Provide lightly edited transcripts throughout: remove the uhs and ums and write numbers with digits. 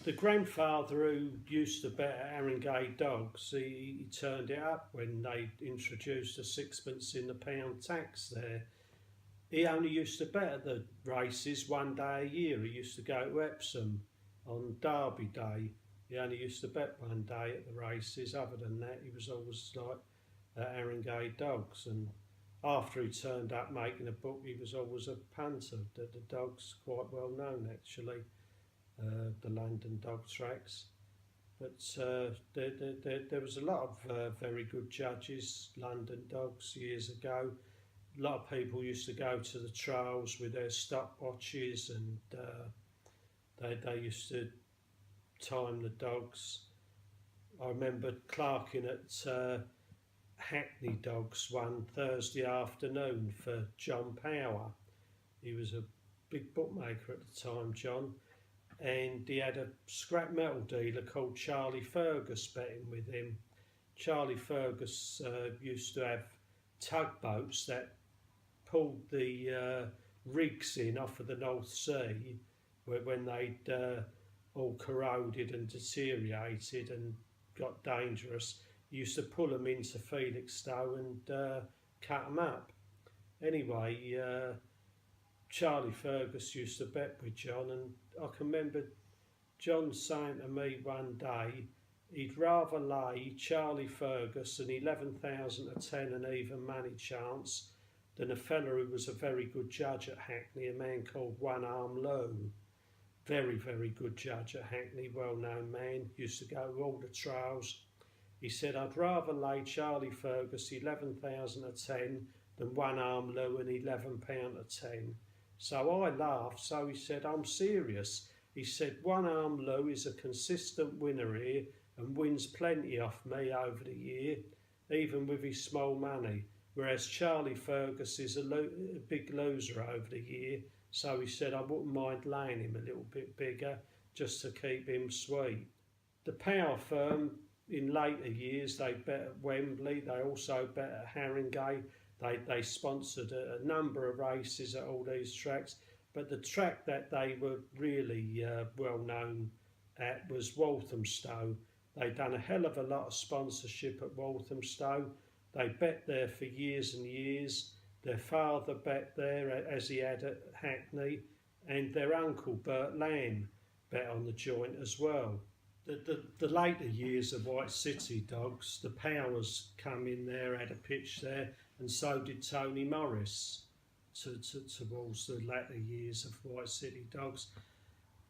The grandfather who used to bet at Haringey Dogs, he turned it up when they introduced a sixpence in the pound tax there. He only used to bet at the races one day a year. He used to go to Epsom on Derby Day. He only used to bet one day at the races. Other than that, he was always like at Haringey Dogs. And after he turned up making a book, he was always a punter. The Dogs quite well known actually. The London dog tracks, but there was a lot of very good judges, London Dogs, years ago. A lot of people used to go to the trials with their stopwatches, and they used to time the dogs. I remember clerking at Hackney Dogs one Thursday afternoon for John Power. He was a big bookmaker at the time, John, and he had a scrap metal dealer called Charlie Fergus betting with him. Charlie Fergus used to have tugboats that pulled the rigs in off of the North Sea when they'd all corroded and deteriorated and got dangerous. He used to pull them into Felixstowe and cut them up. Anyway, Charlie Fergus used to bet with John, and I can remember John saying to me one day he'd rather lay Charlie Fergus an 11,000 to 10 and even money chance than a fella who was a very good judge at Hackney, a man called One Arm Lou. Very, very good judge at Hackney, well-known man, used to go to all the trials. He said, I'd rather lay Charlie Fergus 11,000 to 10 than One Arm Lou an £11 to 10. So I laughed, so he said, I'm serious. He said, One Arm Lou is a consistent winner here and wins plenty off me over the year, even with his small money, whereas Charlie Fergus is a big loser over the year. So he said, I wouldn't mind laying him a little bit bigger just to keep him sweet. The Power firm, in later years, they bet at Wembley, they also bet at Haringey. They sponsored a number of races at all these tracks, but the track that they were really well known at was Walthamstow. They'd done a hell of a lot of sponsorship at Walthamstow. They bet there for years and years. Their father bet there, as he had at Hackney, and their uncle Bert Lamb bet on the joint as well. The later years of White City Dogs, the Powers come in there, had a pitch there, and so did Tony Morris towards the latter years of White City Dogs.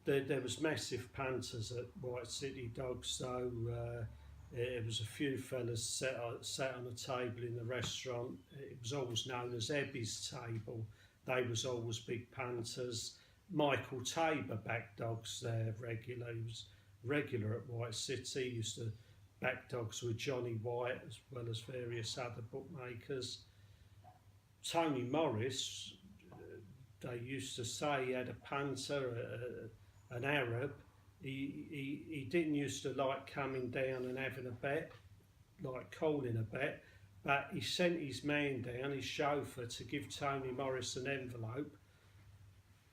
There was massive punters at White City Dogs, so it was a few fellas sat on a table in the restaurant. It was always known as Ebby's table. They was always big punters. Michael Tabor backed dogs there regularly. He was regular at White City, used to back dogs with Johnny White as well as various other bookmakers. Tony Morris, they used to say he had a punter, an Arab. He didn't used to like coming down and having a bet, like calling a bet, but he sent his man down, his chauffeur, to give Tony Morris an envelope,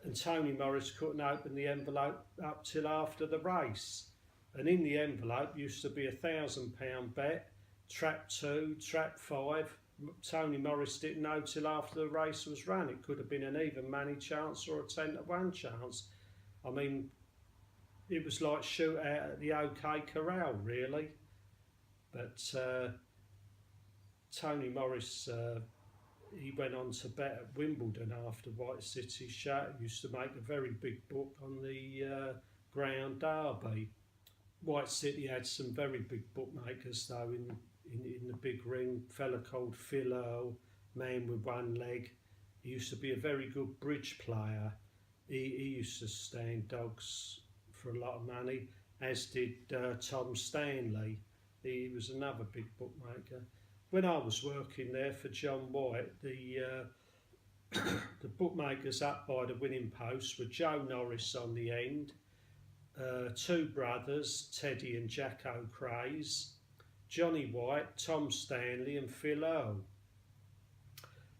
and Tony Morris couldn't open the envelope up till after the race. And in the envelope used to be £1,000 bet, trap 2, trap 5. Tony Morris didn't know till after the race was run. It could have been an even money chance or a 10 to 1 chance. I mean, it was like shoot out at the OK Corral, really. But Tony Morris, he went on to bet at Wimbledon after White City shut. He used to make a very big book on the ground derby. White City had some very big bookmakers though in the big ring. A fella called Phil Earl, man with one leg. He used to be a very good bridge player. He used to stand dogs for a lot of money, as did Tom Stanley. He was another big bookmaker. When I was working there for John White, the bookmakers up by the winning post were Joe Norris on the end, two brothers, Teddy and Jack O'Craze, Johnny White, Tom Stanley and Phil Earl.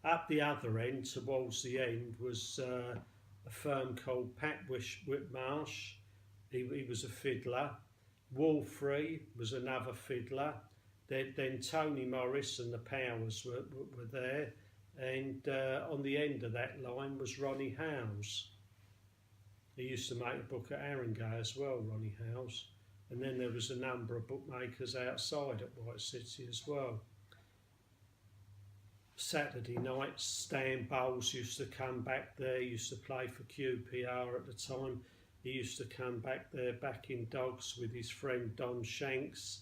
Up the other end, towards the end, was a firm called Pat Whitmarsh. he was a fiddler. Wolfrey was another fiddler. Then Tony Morris and the Powers were there, and on the end of that line was Ronnie Howes. He used to make a book at Haringey as well, Ronnie Howes. And then there was a number of bookmakers outside at White City as well. Saturday nights, Stan Bowles used to come back there, used to play for QPR at the time. He used to come back there, back in dogs with his friend Don Shanks.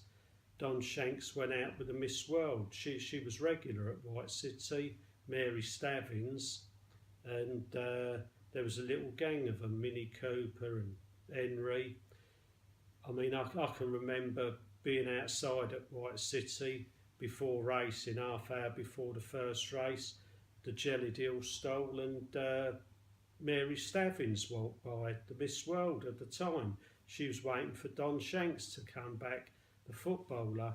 Don Shanks went out with the Miss World. She was regular at White City, Mary Stavins, and there was a little gang of them, Minnie Cooper and Henry. I mean, I can remember being outside at White City before racing, half hour before the first race, the Jelly Deal stole, and Mary Stavins walked by, the Miss World at the time. She was waiting for Don Shanks to come back, the footballer.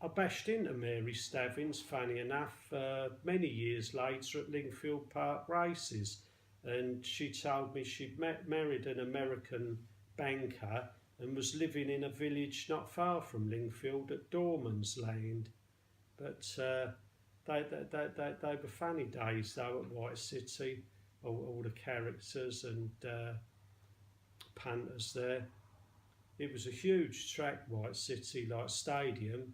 I bashed into Mary Stavins, funny enough, many years later at Lingfield Park races, and she told me she'd married an American banker and was living in a village not far from Lingfield at Dorman's Land. But they were funny days though at White City, all the characters and punters there. It was a huge track, White City, like stadium.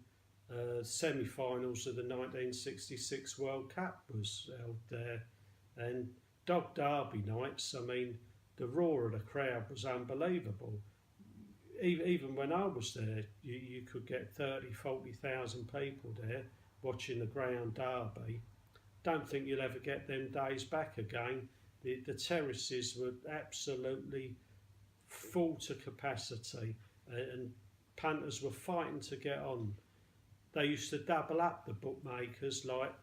Semi-finals of the 1966 World Cup was held there, and Dog Derby nights, I mean, the roar of the crowd was unbelievable. Even when I was there, you could get 30,000, 40,000 people there watching the Ground Derby. Don't think you'll ever get them days back again. The terraces were absolutely full to capacity, and punters were fighting to get on. They used to double up the bookmakers, like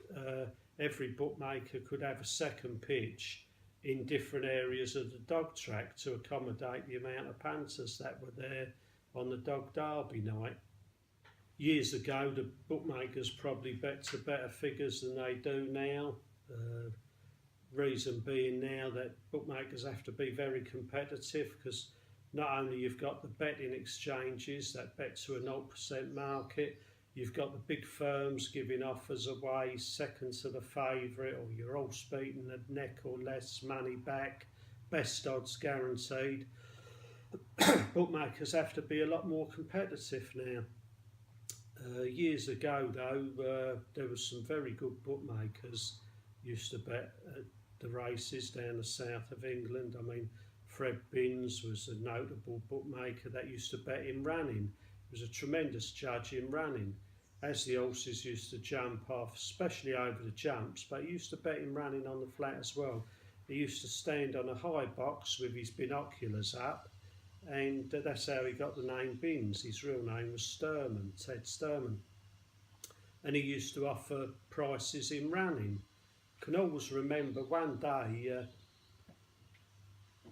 every bookmaker could have a second pitch in different areas of the dog track to accommodate the amount of punters that were there on the Dog Derby night. Years ago, the bookmakers probably bet to better figures than they do now. Reason being now that bookmakers have to be very competitive, because not only you've got the betting exchanges that bet to a 0% market, you've got the big firms giving offers away second to the favourite, or your horse beating the neck or less, money back, best odds guaranteed. Bookmakers have to be a lot more competitive now. Years ago though, there was some very good bookmakers used to bet at the races down the south of England. I mean, Fred Binns was a notable bookmaker that used to bet in running. He was a tremendous judge in running, as the horses used to jump off, especially over the jumps, but he used to bet in running on the flat as well. He used to stand on a high box with his binoculars up, and that's how he got the name Binns. His real name was Sturman, Ted Sturman. And he used to offer prices in running. I can always remember one day,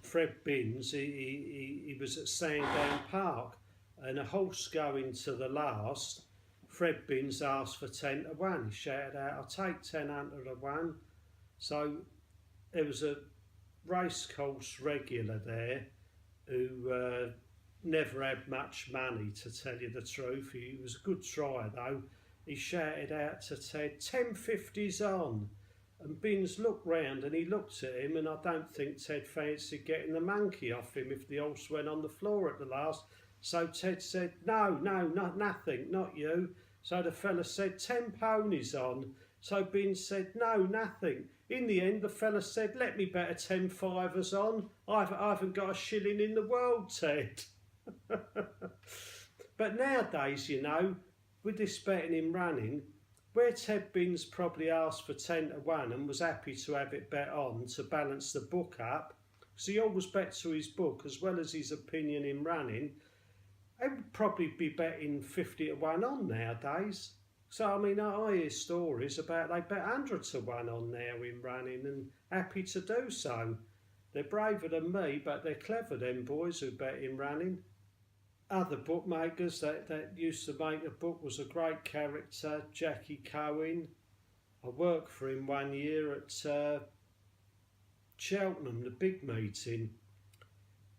Fred Binns, he was at Sandown Park, and a horse going to the last, Fred Binns asked for 10 to 1. He shouted out, "I'll take 10 to 1. So there was a racecourse regular there who never had much money, to tell you the truth. He was a good try though. He shouted out to Ted, 10.50's on. And Binns looked round and he looked at him, and I don't think Ted fancied getting the monkey off him if the horse went on the floor at the last. So Ted said, no, nothing, not you. So the fella said, 10 ponies on. So Binns said, no, nothing. In the end, the fella said, let me bet a 10 fivers on. I haven't got a shilling in the world, Ted. But nowadays, you know, with this betting in running, where Ted Binns probably asked for 10 to 1 and was happy to have it bet on to balance the book up, because he always bet to his book as well as his opinion in running, they would probably be betting 50 to 1 on nowadays. So, I mean, I hear stories about they bet 100 to 1 on now in running, and happy to do so. They're braver than me, but they're clever, them boys who bet in running. Other bookmakers that used to make a book was a great character, Jackie Cohen. I worked for him one year at Cheltenham, the big meeting.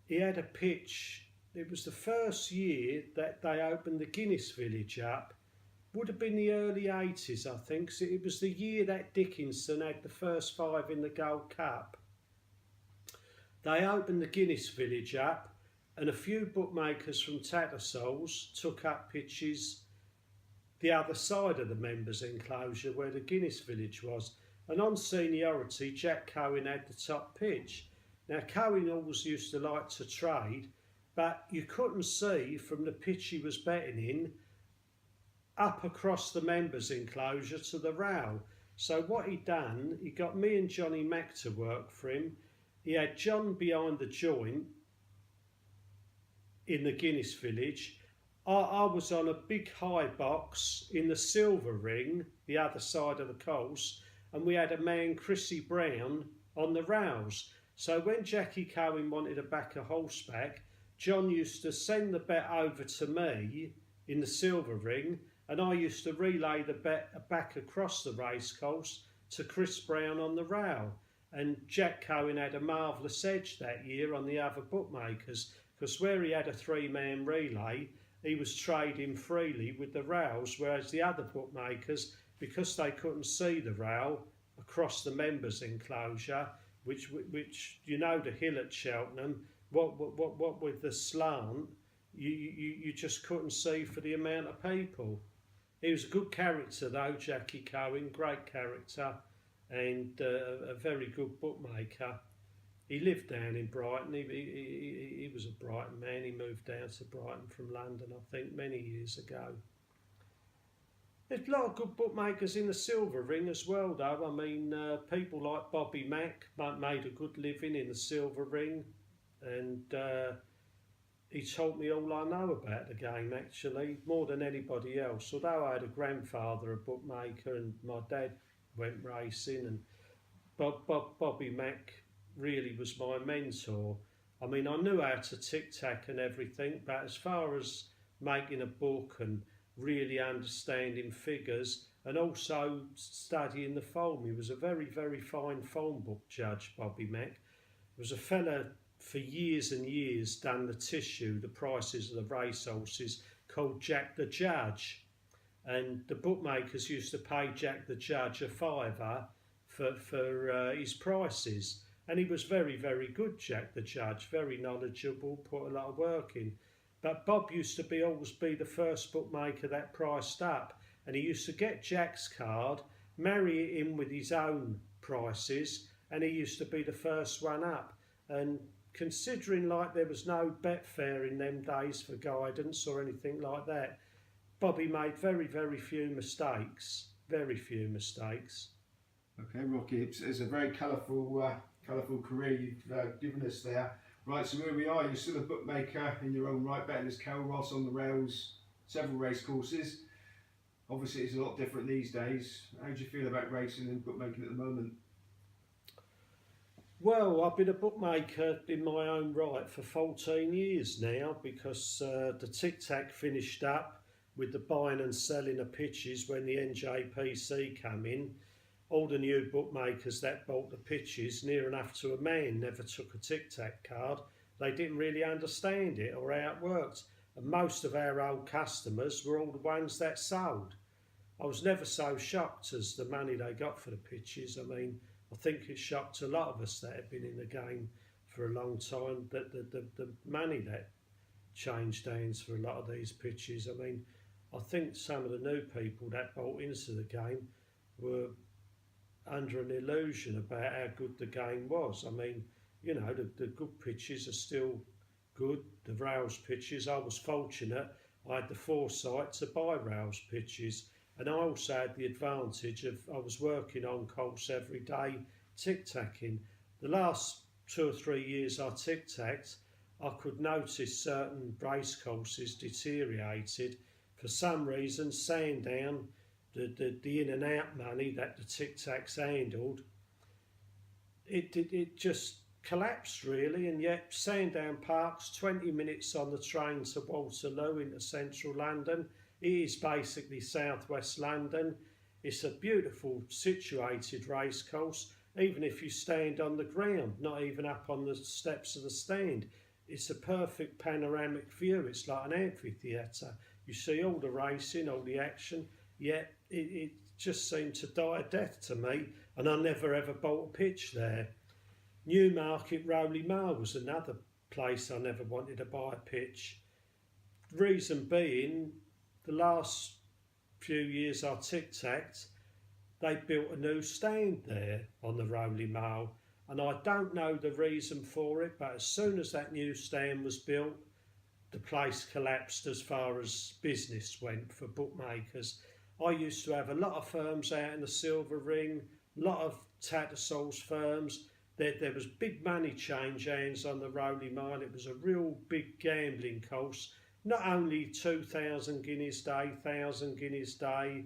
he had a pitch. It was the first year that they opened the Guinness Village up. Would have been the early 80s, I think. So it was the year that Dickinson had the first 5 in the Gold Cup. They opened the Guinness Village up, and a few bookmakers from Tattersalls took up pitches the other side of the members' enclosure where the Guinness Village was. And on seniority, Jack Cohen had the top pitch. Now, Cohen always used to like to trade, but you couldn't see from the pitch he was betting in up across the members' enclosure to the rail. So what he done, he got me and Johnny Mack to work for him. He had John behind the joint in the Guinness Village. I was on a big high box in the silver ring, the other side of the course, and we had a man, Chrissy Brown, on the rails. So when Jackie Cohen wanted to back a horseback, John used to send the bet over to me in the silver ring, and I used to relay the bet back across the racecourse to Chris Brown on the rail. And Jack Cohen had a marvellous edge that year on the other bookmakers, because where he had a 3-man relay, he was trading freely with the rails, whereas the other bookmakers, because they couldn't see the rail across the members' enclosure, which you know, the hill at Cheltenham, what with the slant, you just couldn't see for the amount of people. He was a good character though, Jackie Cohen, great character, and a very good bookmaker. He lived down in Brighton. He was a Brighton man. He moved down to Brighton from London, I think, many years ago. There's a lot of good bookmakers in the silver ring as well, though. I mean, people like Bobby Mack made a good living in the silver ring, and he taught me all I know about the game, actually, more than anybody else. Although I had a grandfather, a bookmaker, and my dad went racing, and Bobby Mack really was my mentor. I mean, I knew how to Tic Tac and everything, but as far as making a book and really understanding figures and also studying the form, he was a very, very fine form book judge, Bobby Mack. He was a fella for years and years done the tissue, the prices of the racehorses, called Jack the Judge. And the bookmakers used to pay Jack the Judge a £5 for his prices. And he was very, very good, Jack the Judge, very knowledgeable, put a lot of work in. But Bob used to always be the first bookmaker that priced up. And he used to get Jack's card, marry it in with his own prices, and he used to be the first one up. And considering like there was no Betfair in them days for guidance or anything like that, Bobby made very, very few mistakes. Very few mistakes. Okay, Rocky, it's a very colourful career you've given us there. Right, so where we are, you're still a bookmaker in your own right, betting as Cal Ross on the rails, several race courses. Obviously it's a lot different these days. How do you feel about racing and bookmaking at the moment? Well, I've been a bookmaker in my own right for 14 years now, because the Tic Tac finished up with the buying and selling of pitches when the NJPC came in. All the new bookmakers that bought the pitches, near enough to a man, never took a Tic Tac card. They didn't really understand it or how it worked. And most of our old customers were all the ones that sold. I was never so shocked as the money they got for the pitches. I mean, I think it shocked a lot of us that had been in the game for a long time, that the money that changed hands for a lot of these pitches. I mean, I think some of the new people that bought into the game were under an illusion about how good the game was. I mean, you know, the good pitches are still good. The rails pitches, I was fortunate. I had the foresight to buy rails pitches, and I also had the advantage of I was working on course every day, tic-tacking. The last 2 or 3 years I tic-tacked, I could notice certain race courses deteriorated. For some reason, Sandown, the in and out money that the Tic Tacs handled, it just collapsed really. And yet Sandown Park's 20 minutes on the train to Waterloo into central London. It is basically southwest London. It's a beautiful situated racecourse, even if you stand on the ground, not even up on the steps of the stand. it's a perfect panoramic view. It's like an amphitheatre. You see all the racing, all the action, yet it just seemed to die a death to me, and I never ever bought a pitch there. Newmarket Rowley Mile was another place I never wanted to buy a pitch. Reason being, the last few years I Tic Tacked, they built a new stand there on the Rowley Mile, and I don't know the reason for it, but as soon as that new stand was built, the place collapsed as far as business went for bookmakers. I used to have a lot of firms out in the Silver Ring, a lot of Tattersalls firms. There was big money change hands on the Rowley Mile. It was a real big gambling course. Not only 2,000 guineas day, 1,000 guineas day,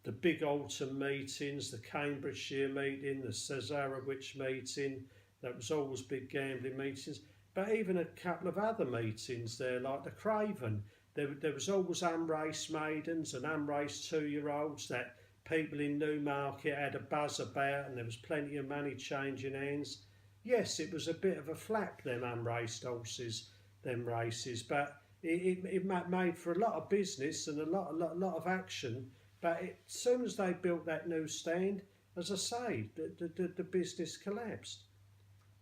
the big autumn meetings, the Cambridgeshire meeting, the Cesarewitch meeting, that was always big gambling meetings, but even a couple of other meetings there, like the Craven. There was always unraced maidens and unraced 2-year-olds that people in Newmarket had a buzz about, and there was plenty of money changing hands. Yes, it was a bit of a flap, them unraced horses, them races, but it made for a lot of business and a lot of action. But as soon as they built that new stand, as I say, the business collapsed.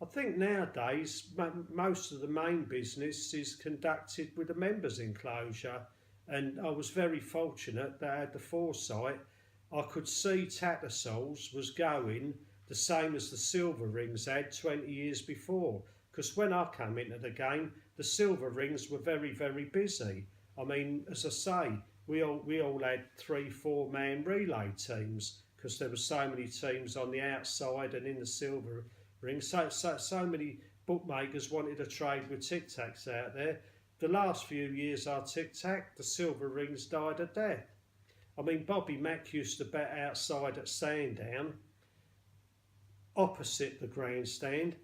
I think nowadays most of the main business is conducted with a members enclosure, and I was very fortunate that I had the foresight. I could see Tattersalls was going the same as the Silver Rings had 20 years before, because when I came into the game, the Silver Rings were very, very busy. I mean, as I say, we all had 3-4 man relay teams, because there were so many teams on the outside and in the Silver Rings. So many bookmakers wanted to trade with Tic Tacs out there. The last few years I Tic Tac, the Silver Rings died a death. I mean, Bobby Mack used to bet outside at Sandown, opposite the grandstand,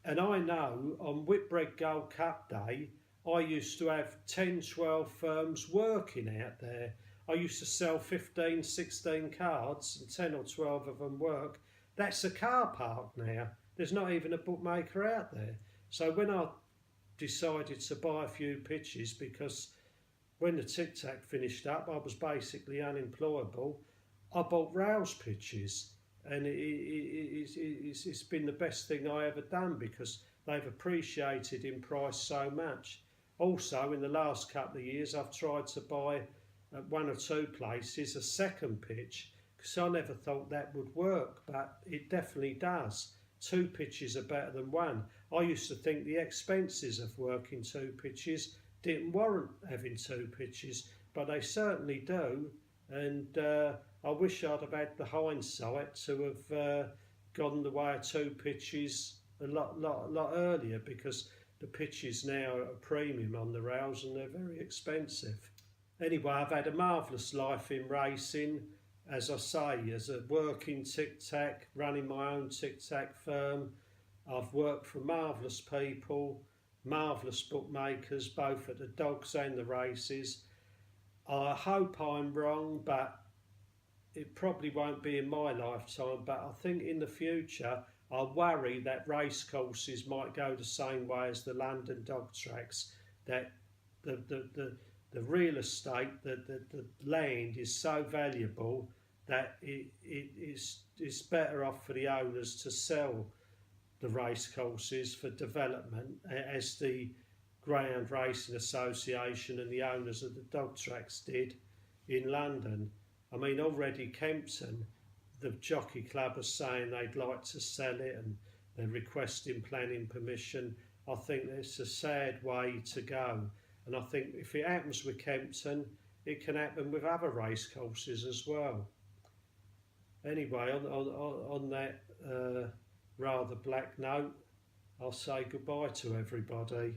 and I know on Whitbread Gold Cup Day, I used to have 10, 12 firms working out there. I used to sell 15, 16 cards and 10 or 12 of them work. That's a car park now. There's not even a bookmaker out there. So when I decided to buy a few pitches, because when the Tic Tac finished up, I was basically unemployable, I bought rails pitches, and it's been the best thing I ever done, because they've appreciated in price so much. Also, in the last couple of years, I've tried to buy at 1 or 2 places a second pitch, because I never thought that would work, but it definitely does. 2 pitches are better than 1. I used to think the expenses of working 2 pitches didn't warrant having 2 pitches, but they certainly do, and I wish I'd have had the hindsight to have gone the way of 2 pitches a lot earlier, because the pitches now are a premium on the rails and they're very expensive. Anyway, I've had a marvellous life in racing, as I say, as a working Tic Tac, running my own Tic Tac firm. I've worked for marvellous people, marvellous bookmakers, both at the dogs and the races. I hope I'm wrong, but it probably won't be in my lifetime, but I think in the future I worry that racecourses might go the same way as the London dog tracks, that the real estate, the land is so valuable that it's better off for the owners to sell the racecourses for development, as the Greyhound Racing Association and the owners of the dog tracks did in London. I mean, already Kempton, the jockey club, are saying they'd like to sell it and they're requesting planning permission. I think it's a sad way to go, and I think if it happens with Kempton, it can happen with other racecourses as well. Anyway, on that rather black note, I'll say goodbye to everybody.